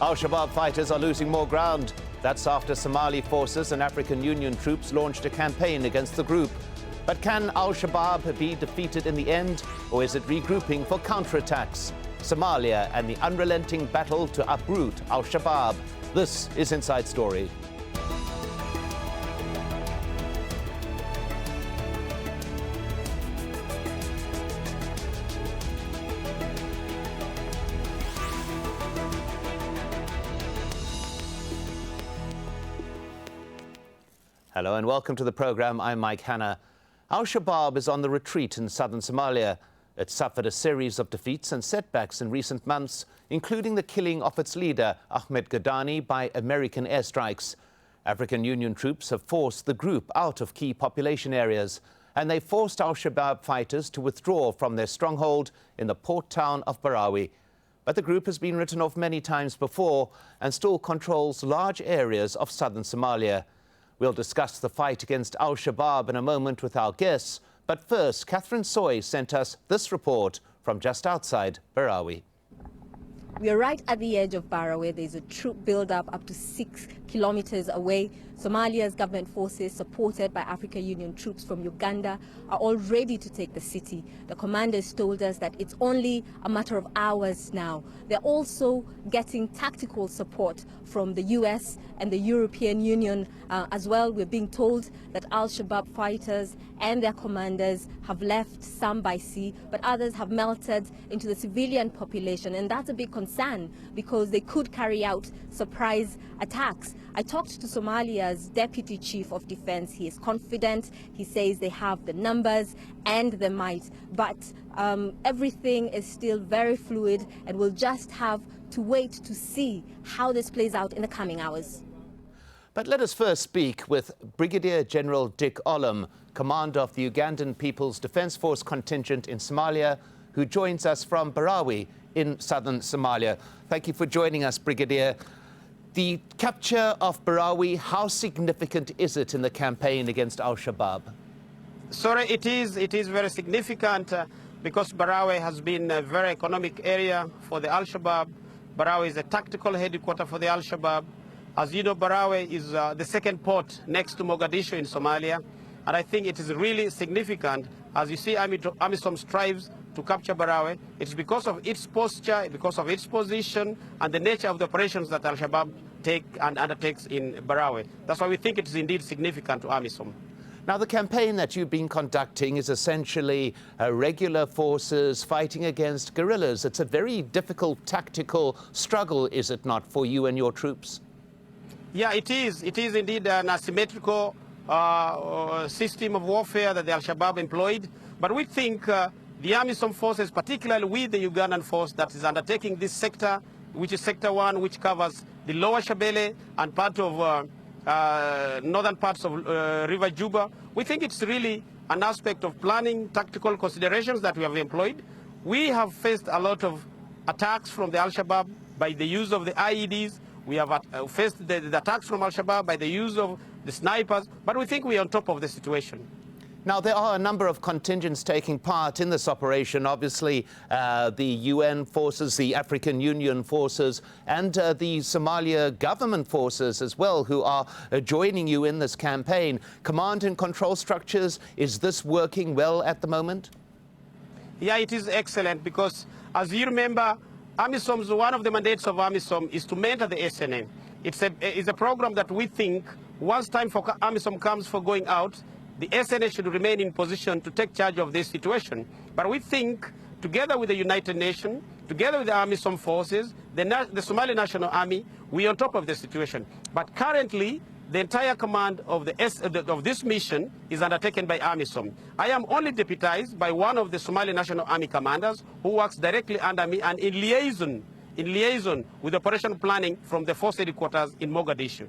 Al-Shabab fighters are losing more ground. That's after Somali forces and African Union troops launched a campaign against the group. But can Al-Shabab be defeated in the end, or is it regrouping for counterattacks? Somalia and the unrelenting battle to uproot Al-Shabab. This is Inside Story. Hello and welcome to the program. I'm Mike Hanna. Al-Shabab is on the retreat in southern Somalia. It suffered a series of defeats and setbacks in recent months, including the killing of its leader, Ahmed Gadani, by American airstrikes. African Union troops have forced the group out of key population areas, and they forced Al-Shabab fighters to withdraw from their stronghold in the port town of Barawi. But the group has been written off many times before and still controls large areas of southern Somalia. We'll discuss the fight against Al-Shabab in a moment with our guests. But first, Catherine Soy sent us this report from just outside Barawi. We are right at the edge of Barawi. There's a troop build-up up to 6 kilometers away. Somalia's government forces, supported by African Union troops from Uganda, are all ready to take the city. The commanders told us that it's only a matter of hours now. They're also getting tactical support from the US and the European Union as well. We're being told that Al-Shabaab fighters and their commanders have left, some by sea, but others have melted into the civilian population. And that's a big concern because they could carry out surprise attacks. I talked to Somalia's Deputy Chief of Defense. He is confident. He says they have the numbers and the might, but everything is still very fluid, and we'll just have to wait to see how this plays out in the coming hours. But let us first speak with Brigadier General Dick Olam, commander of the Ugandan People's Defence Force contingent in Somalia, who joins us from Barawi in southern Somalia. Thank you for joining us, Brigadier. The capture of Barawi, how significant is it in the campaign against Al-Shabaab? Sorry, it is very significant because Barawi has been a very economic area for the Al-Shabaab. Barawi is a tactical headquarters for the Al-Shabaab. As you know, Barawi is the second port next to Mogadishu in Somalia. And I think it is really significant. As you see, AMISOM strives to capture Barawi. It's because of its posture, because of its position, and the nature of the operations that Al-Shabaab take and undertakes in Barawi. That's why we think it is indeed significant to AMISOM. Now, the campaign that you've been conducting is essentially regular forces fighting against guerrillas. It's a very difficult tactical struggle, is it not, for you and your troops? Yeah, it is. It is indeed an asymmetrical system of warfare that the Al-Shabaab employed. But we think the AMISOM forces, particularly with the Ugandan force that is undertaking this sector, which is Sector 1, which covers the Lower Shabelle and part of northern parts of River Juba, we think it's really an aspect of planning, tactical considerations that we have employed. We have faced a lot of attacks from the Al-Shabaab by the use of the IEDs. We have faced the attacks from Al-Shabaab by the use of the snipers, but we think we are on top of the situation. Now, there are a number of contingents taking part in this operation, obviously the UN forces, the African Union forces, and the Somalia government forces as well, who are joining you in this campaign. Command and control structures, is this working well at the moment? Yeah, it is excellent because, as you remember, one of the mandates of AMISOM is to mentor the SNA. It's a program that we think once time for AMISOM comes for going out, the SNA should remain in position to take charge of this situation. But we think, together with the United Nations, together with the AMISOM forces, the Somali National Army, we are on top of the situation. But currently, the entire command of this mission is undertaken by AMISOM. I am only deputized by one of the Somali National Army commanders who works directly under me and in liaison with operation planning from the force headquarters in Mogadishu.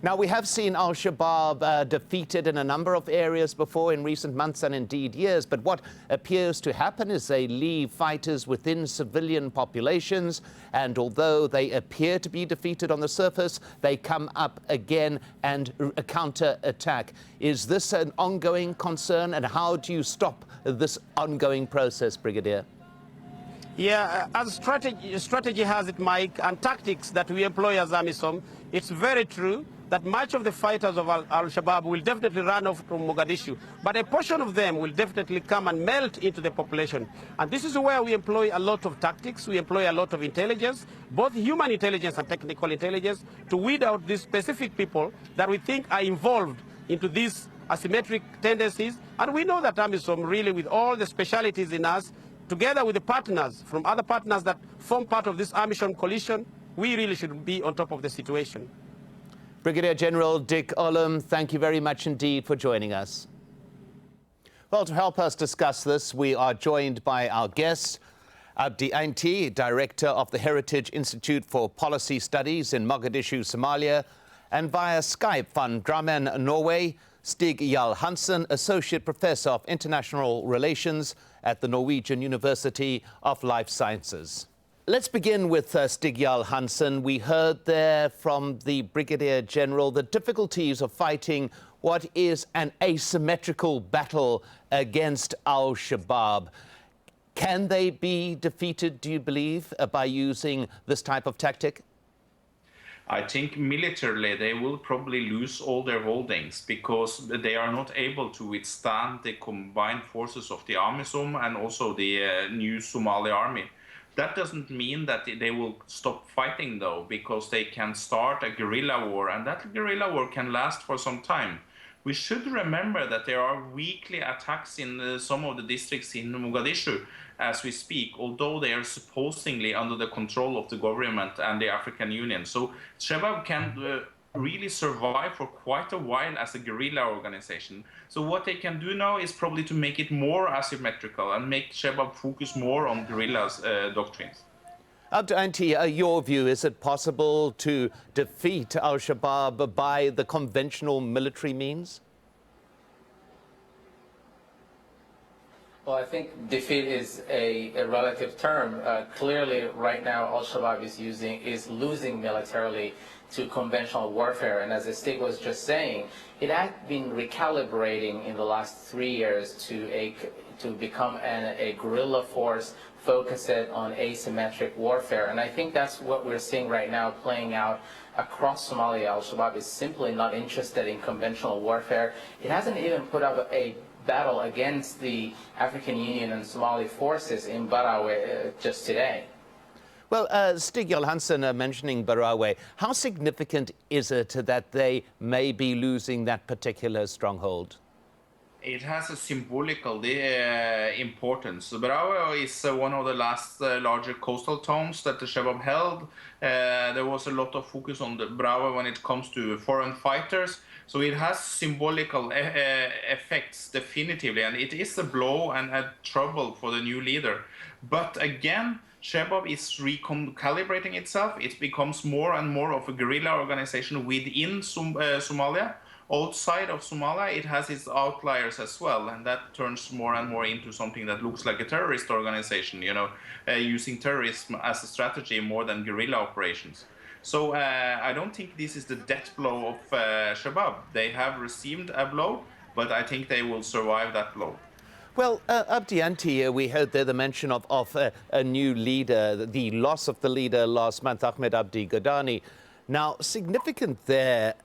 Now, we have seen Al-Shabaab defeated in a number of areas before in recent months and indeed years, but what appears to happen is they leave fighters within civilian populations, and although they appear to be defeated on the surface, they come up again and counter-attack. Is this an ongoing concern, and how do you stop this ongoing process, Brigadier? Yeah, as strategy has it, Mike, and tactics that we employ as AMISOM, it's very true that much of the fighters of Al-Shabab will definitely run off from Mogadishu, but a portion of them will definitely come and melt into the population. And this is where we employ a lot of tactics, we employ a lot of intelligence, both human intelligence and technical intelligence, to weed out these specific people that we think are involved into these asymmetric tendencies. And we know that AMISOM, really, with all the specialities in us, together with the partners, from other partners that form part of this AMISOM coalition, we really should be on top of the situation. Brigadier General Dick Olam, thank you very much indeed for joining us. Well, to help us discuss this, we are joined by our guest, Abdi Ainti, Director of the Heritage Institute for Policy Studies in Mogadishu, Somalia, and via Skype from Drammen, Norway, Stig Johansen, Associate Professor of International Relations at the Norwegian University of Life Sciences. Let's begin with Stig Johansen. We heard there from the Brigadier General the difficulties of fighting what is an asymmetrical battle against Al-Shabab. Can they be defeated, do you believe, by using this type of tactic? I think militarily they will probably lose all their holdings because they are not able to withstand the combined forces of the AMISOM and also the new Somali army. That doesn't mean that they will stop fighting, though, because they can start a guerrilla war, and that guerrilla war can last for some time. We should remember that there are weekly attacks in some of the districts in Mogadishu as we speak, although they are supposedly under the control of the government and the African Union. So Shabab can really survive for quite a while as a guerrilla organization. So what they can do now is probably to make it more asymmetrical and make Shabab focus more on guerrillas doctrines. Abdi Ainti, your view, is it possible to defeat Al-Shabab by the conventional military means? Well, I think defeat is a relative term. Clearly, right now, Al-Shabaab is losing militarily to conventional warfare. And as Stig was just saying, it had been recalibrating in the last 3 years to become a guerrilla force focused on asymmetric warfare. And I think that's what we're seeing right now playing out across Somalia. Al-Shabaab is simply not interested in conventional warfare. It hasn't even put up a battle against the African Union and Somali forces in Barawe just today. Well, Stig Johansen mentioning Barawe, how significant is it that they may be losing that particular stronghold? It has a symbolical importance. Barawe is one of the last larger coastal towns that the Shabab held. There was a lot of focus on the Barawe when it comes to foreign fighters. So it has symbolical effects, definitively, and it is a blow and a trouble for the new leader. But again, Shabab is recalibrating itself. It becomes more and more of a guerrilla organization within Somalia. Outside of Somalia, it has its outliers as well, and that turns more and more into something that looks like a terrorist organization, using terrorism as a strategy more than guerrilla operations. So I don't think this is the death blow of Shabab. They have received a blow, but I think they will survive that blow. Well, Abdi Ainti, we heard there the mention of a new leader, the loss of the leader last month, Ahmed Abdi Godani. Now, significant there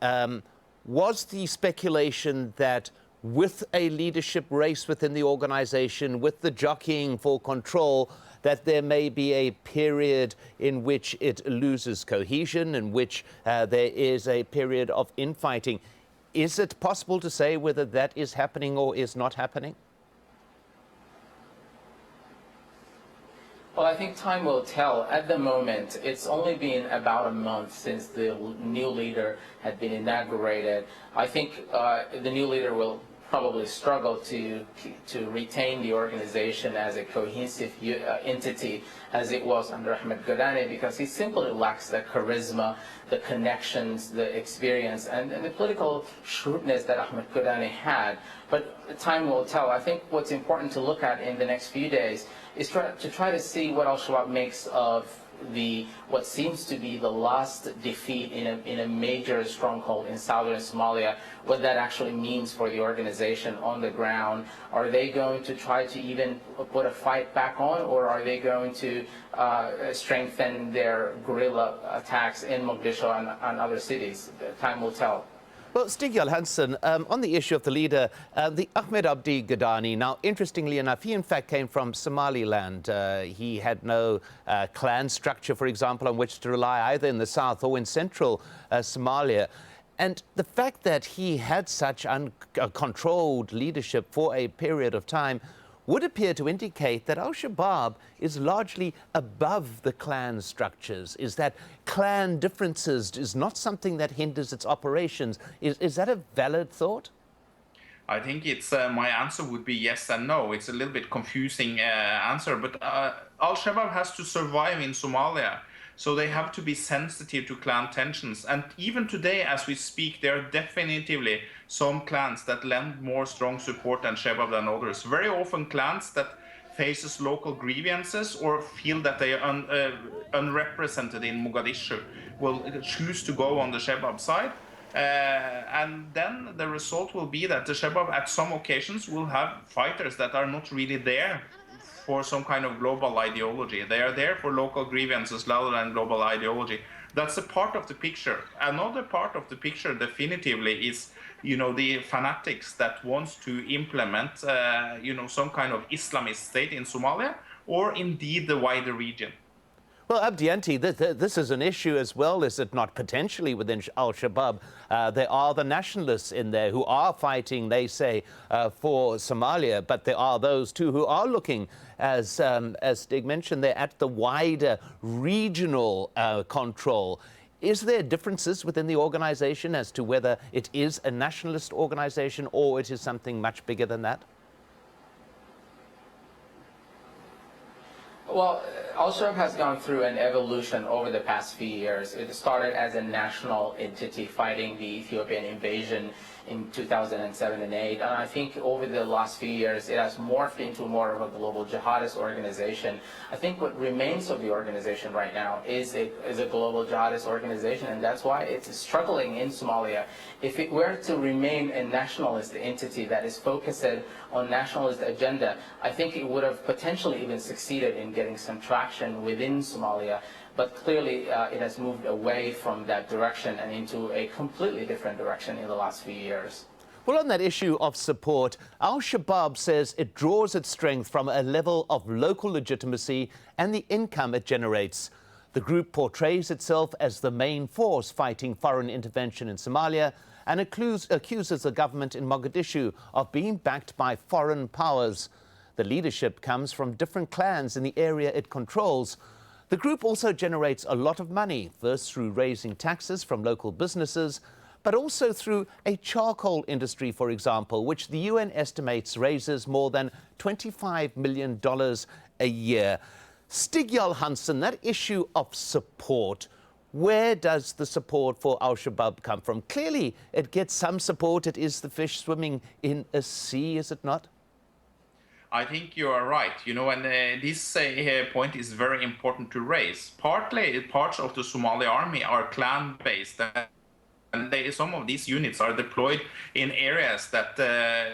was the speculation that with a leadership race within the organization, with the jockeying for control, that there may be a period in which it loses cohesion, in which there is a period of infighting. Is it possible to say whether that is happening or is not happening? Well, I think time will tell. At the moment, it's only been about a month since the new leader had been inaugurated. I think the new leader will probably struggle to retain the organization as a cohesive entity as it was under Ahmed Godani, because he simply lacks the charisma, the connections, the experience, and the political shrewdness that Ahmed Godani had. But time will tell. I think what's important to look at in the next few days is to try to see what Al-Shabaab makes of what seems to be the last defeat in a major stronghold in southern Somalia, what that actually means for the organization on the ground. Are they going to try to even put a fight back on, or are they going to strengthen their guerrilla attacks in Mogadishu and other cities? Time will tell. Well, Stig Johansen, on the issue of the leader, the Ahmed Abdi Ghadani, now, interestingly enough, he in fact came from Somaliland. He had no clan structure, for example, on which to rely either in the south or in central Somalia. And the fact that he had such uncontrolled leadership for a period of time would appear to indicate that Al-Shabab is largely above the clan structures, is that clan differences is not something that hinders its operations. Is that a valid thought? I think it's my answer would be yes and no. It's a little bit confusing answer, but Al-Shabaab has to survive in Somalia. So they have to be sensitive to clan tensions. And even today, as we speak, there are definitively some clans that lend more strong support than Shabab than others. Very often clans that faces local grievances or feel that they are unrepresented in Mogadishu will choose to go on the Shabab side. And then the result will be that the Shabab at some occasions will have fighters that are not really there for some kind of global ideology. They are there for local grievances rather than global ideology. That's a part of the picture. Another part of the picture definitively is, the fanatics that wants to implement, some kind of Islamist state in Somalia or indeed the wider region. Well, Abdianti, this is an issue as well, is it not, potentially within Al-Shabaab? There are the nationalists in there who are fighting, they say, for Somalia, but there are those too who are looking, as Stig mentioned, they're at the wider regional control. Is there differences within the organization as to whether it is a nationalist organization or it is something much bigger than that? Well, Al-Shabab has gone through an evolution over the past few years. It started as a national entity fighting the Ethiopian invasion in 2007 and 8. And I think over the last few years, it has morphed into more of a global jihadist organization. I think what remains of the organization right now is a global jihadist organization, and that's why it's struggling in Somalia. If it were to remain a nationalist entity that is focused on nationalist agenda, I think it would have potentially even succeeded in getting some traction within Somalia. But clearly, it has moved away from that direction and into a completely different direction in the last few years. Well, on that issue of support, Al-Shabaab says it draws its strength from a level of local legitimacy and the income it generates. The group portrays itself as the main force fighting foreign intervention in Somalia and accuses the government in Mogadishu of being backed by foreign powers. The leadership comes from different clans in the area it controls. The group also generates a lot of money, first through raising taxes from local businesses, but also through a charcoal industry, for example, which the UN estimates raises more than $25 million a year. Stig Johansen, that issue of support, where does the support for Al-Shabaab come from? Clearly, it gets some support. It is the fish swimming in a sea, is it not? I think you are right, and this point is very important to raise. Parts of the Somali army are clan-based, and some of these units are deployed in areas that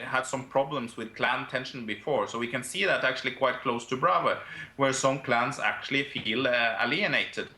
had some problems with clan tension before. So we can see that actually quite close to Brava, where some clans actually feel alienated.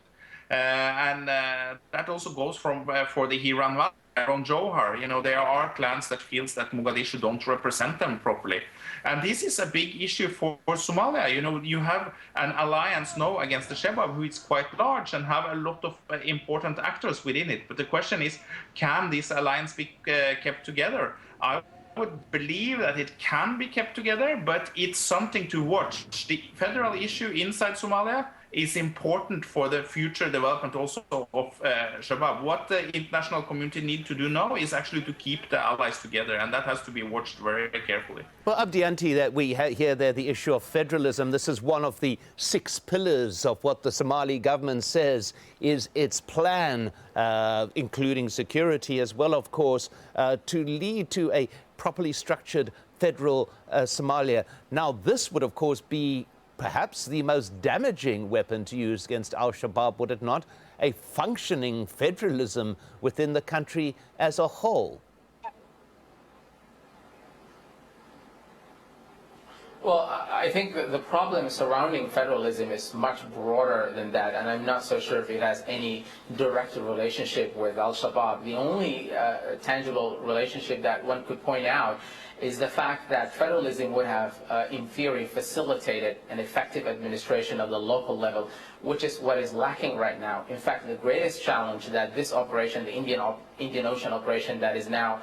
And that also goes for the Hiran Valley. Around Johar, there are clans that feels that Mogadishu don't represent them properly. And this is a big issue for Somalia. You have an alliance now against the Shabab, who is quite large and have a lot of important actors within it. But the question is, can this alliance be kept together? I would believe that it can be kept together, but it's something to watch. The federal issue inside Somalia is important for the future development also of Shabab. What the international community need to do now is actually to keep the allies together, and that has to be watched very carefully. Well, Abdianti, that we hear there the issue of federalism. This is one of the 6 pillars of what the Somali government says is its plan, including security as well, of course, to lead to a properly structured federal Somalia. Now, this would, of course, be perhaps the most damaging weapon to use against Al-Shabab, would it not? A functioning federalism within the country as a whole. Well, I think that the problem surrounding federalism is much broader than that, and I'm not so sure if it has any direct relationship with Al-Shabaab. The only tangible relationship that one could point out is the fact that federalism would have, in theory, facilitated an effective administration of the local level, which is what is lacking right now. In fact, the greatest challenge that this operation, the Indian Ocean operation that is now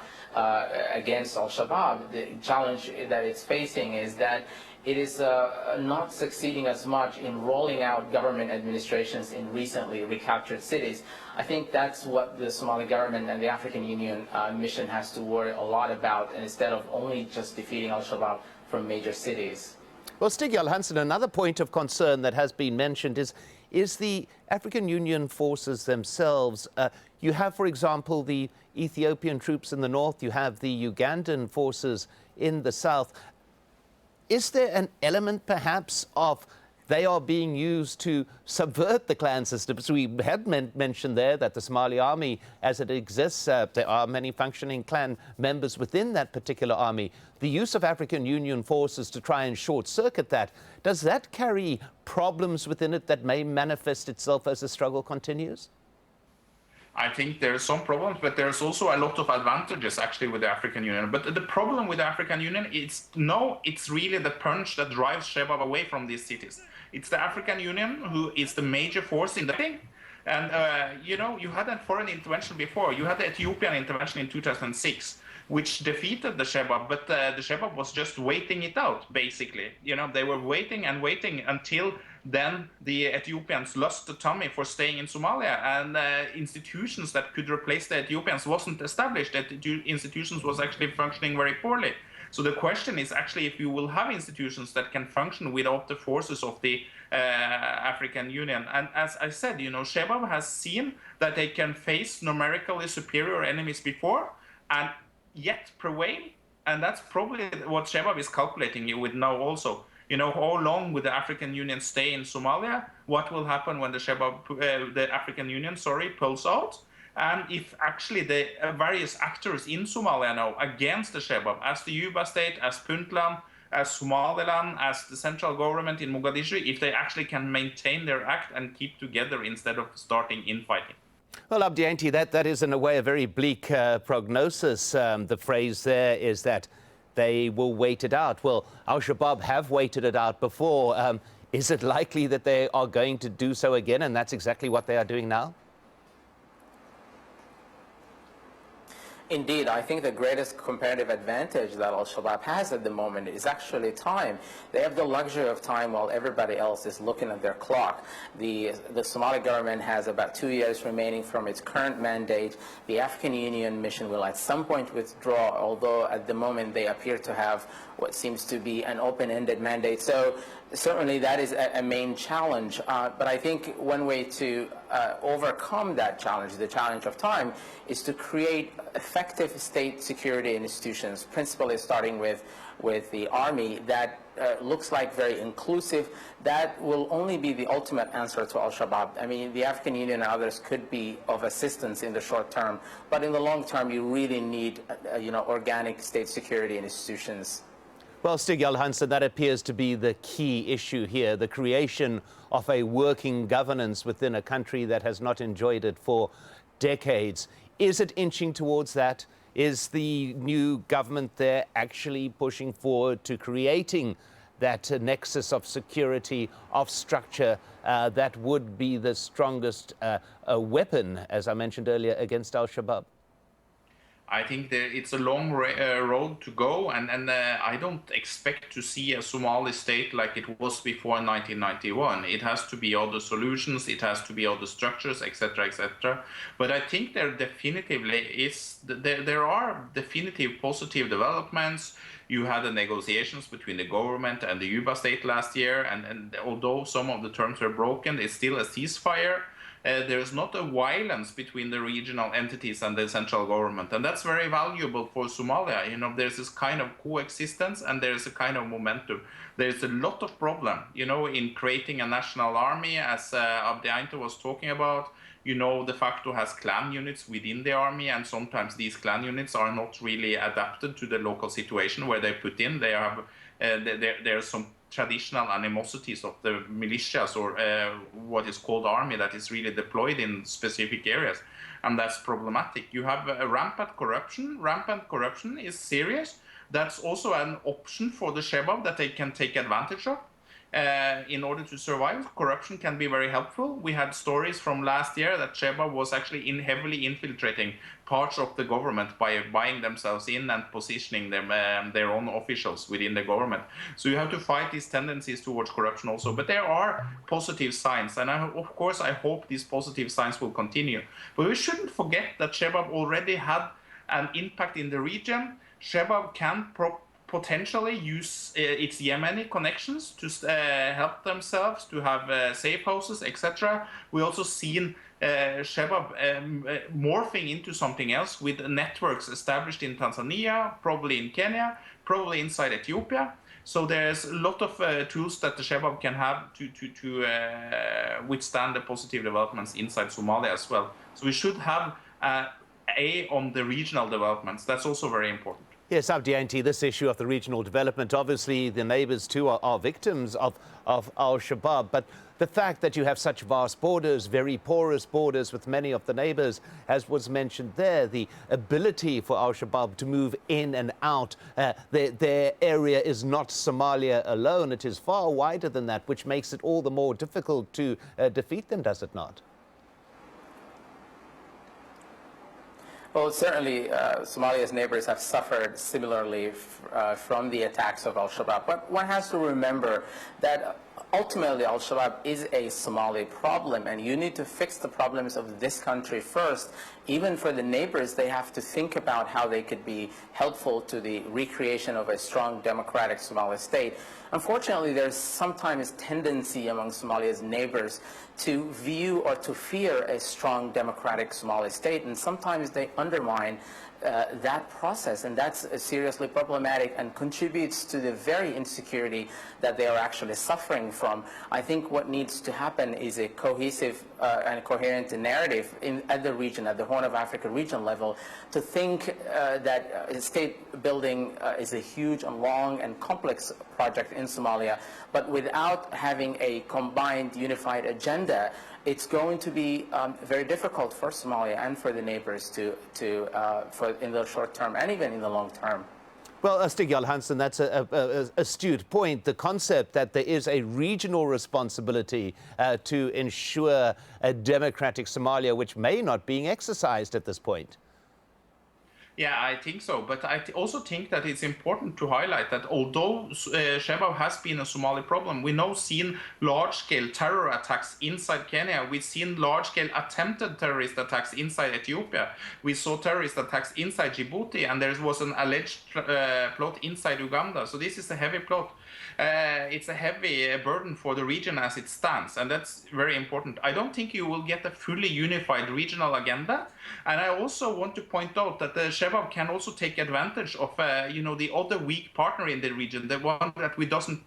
against Al-Shabaab, the challenge that it's facing is that it is not succeeding as much in rolling out government administrations in recently recaptured cities. I think that's what the Somali government and the African Union mission has to worry a lot about, and instead of only just defeating Al-Shabaab from major cities. Well, Stig Johansen, another point of concern that has been mentioned is the African Union forces themselves. You have, for example, the Ethiopian troops in the north, you have the Ugandan forces in the south. Is there an element, perhaps, of they are being used to subvert the clan systems? We had mentioned there that the Somali army, as it exists, there are many functioning clan members within that particular army. The use of African Union forces to try and short-circuit that, does that carry problems within it that may manifest itself as the struggle continues? I think there are some problems, but there's also a lot of advantages actually with the African Union. But the problem with the African Union is it's really the punch that drives Shabab away from these cities. It's the African Union who is the major force in the thing. And, you know, you had a foreign intervention before. You had the Ethiopian intervention in 2006, which defeated the Shabab, but the Shabab was just waiting it out, basically. You know, they were waiting and waiting until then the Ethiopians lost the tummy for staying in Somalia, and institutions that could replace the Ethiopians wasn't established. That institutions was actually functioning very poorly. So the question is actually if you will have institutions that can function without the forces of the African Union. And as I said, you know, Shabab has seen that they can face numerically superior enemies before and yet prevail. And that's probably what Shabab is calculating with now also. You know, how long would the African Union stay in Somalia? What will happen when the African Union, pulls out? And if actually the various actors in Somalia now against the Shabab, as the Juba state, as Puntland, as Somaliland, as the central government in Mogadishu, if they actually can maintain their act and keep together instead of starting infighting. Well, Abdianti, that is in a way a very bleak prognosis. The phrase there is that they will wait it out. Well, Al-Shabaab have waited it out before. Is it likely that they are going to do so again, and that's exactly what they are doing now? Indeed, I think the greatest comparative advantage that Al-Shabaab has at the moment is actually time. They have the luxury of time while everybody else is looking at their clock. The Somali government has about 2 years remaining from its current mandate. The African Union mission will at some point withdraw, although at the moment they appear to have what seems to be an open-ended mandate. So certainly that is a main challenge. But I think one way to overcome that challenge, the challenge of time, is to create effective state security institutions, principally starting with the army that looks like very inclusive. That will only be the ultimate answer to Al-Shabaab. I mean, the African Union and others could be of assistance in the short term, but in the long term, you really need, organic state security institutions. Well, Stig Johansen, that appears to be the key issue here, the creation of a working governance within a country that has not enjoyed it for decades. Is it inching towards that? Is the new government there actually pushing forward to creating that nexus of security, of structure that would be the strongest weapon, as I mentioned earlier, against Al-Shabaab? I think it's a long road to go, and I don't expect to see a Somali state like it was before 1991. It has to be other solutions, it has to be other structures, etc., etc. But I think there are definitive positive developments. You had the negotiations between the government and the Juba state last year, and although some of the terms were broken, it's still a ceasefire. there's not a violence between the regional entities and the central government. And that's very valuable for Somalia. You know, there's this kind of coexistence and there's a kind of momentum. There's a lot of problem, you know, in creating a national army, as Abdi Ainto was talking about. You know, de facto has clan units within the army, and sometimes these clan units are not really adapted to the local situation where they put in. They have there are some traditional animosities of the militias or what is called army that is really deployed in specific areas, and that's problematic. You have rampant corruption. Rampant corruption is serious. That's also an option for the Shabab that they can take advantage of. In order to survive, corruption can be very helpful. We had stories from last year that Shabab was actually heavily infiltrating parts of the government by buying themselves in and positioning them, their own officials within the government. So you have to fight these tendencies towards corruption also. But there are positive signs, and of course I hope these positive signs will continue. But we shouldn't forget that Shabab already had an impact in the region. Shabab can potentially use its Yemeni connections to help themselves, to have safe houses, etc. We also seen Shabab morphing into something else with networks established in Tanzania, probably in Kenya, probably inside Ethiopia. So there's a lot of tools that the Shabab can have to withstand the positive developments inside Somalia as well. So we should have on the regional developments. That's also very important. Yes, Abdi Ainto, this issue of the regional development, obviously the neighbours too are victims of Al-Shabab, but the fact that you have such vast borders, very porous borders with many of the neighbours, as was mentioned there, the ability for Al-Shabab to move in and out, their area is not Somalia alone, it is far wider than that, which makes it all the more difficult to defeat them, does it not? Well, certainly Somalia's neighbors have suffered similarly from the attacks of Al-Shabab. But one has to remember that ultimately Al-Shabab is a Somali problem, and you need to fix the problems of this country first. Even for the neighbors, they have to think about how they could be helpful to the recreation of a strong democratic Somali state. Unfortunately, there's sometimes tendency among Somalia's neighbors to view or to fear a strong democratic Somali state, and sometimes they undermine that process, and that's seriously problematic and contributes to the very insecurity that they are actually suffering from. I think what needs to happen is a cohesive and coherent narrative at the region, at the Horn of Africa region level, to think that state building is a huge and long and complex project in Somalia, but without having a combined, unified agenda, it's going to be very difficult for Somalia and for the neighbors for in the short term and even in the long term. Well, Stig Johansen, that's an astute point. The concept that there is a regional responsibility to ensure a democratic Somalia, which may not be exercised at this point. Yeah, I think so. But I also think that it's important to highlight that although Shabab has been a Somali problem, we now seen large-scale terror attacks inside Kenya. We've seen large-scale attempted terrorist attacks inside Ethiopia. We saw terrorist attacks inside Djibouti, and there was an alleged plot inside Uganda. So this is a heavy plot. It's a heavy burden for the region as it stands, and that's very important. I don't think you will get a fully unified regional agenda, and I also want to point out that the Shabab can also take advantage of, the other weak partner in the region, the one that we don't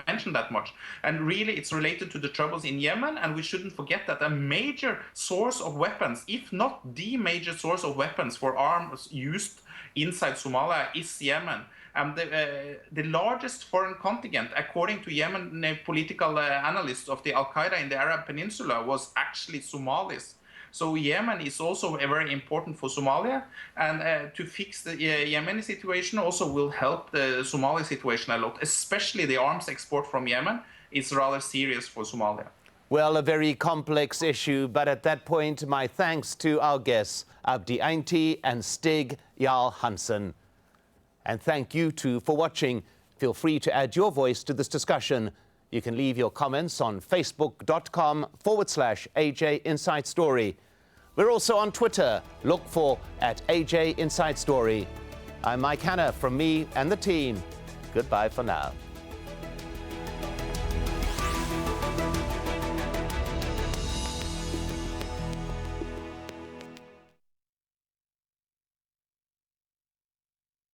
mention that much. And really, it's related to the troubles in Yemen, and we shouldn't forget that a major source of weapons, if not the major source of weapons for arms used inside Somalia, is Yemen. The largest foreign contingent, according to Yemen political analysts of the Al-Qaeda in the Arab Peninsula, was actually Somalis. So Yemen is also very important for Somalia, and to fix the Yemeni situation also will help the Somali situation a lot, especially the arms export from Yemen. It's rather serious for Somalia. Well, a very complex issue, but at that point, my thanks to our guests, Abdi Ainto and Stig Johansen. And thank you too for watching. Feel free to add your voice to this discussion. You can leave your comments on facebook.com/AJ Inside Story. We're also on Twitter. Look for @AJ Inside Story. I'm Mike Hanna from me and the team. Goodbye for now.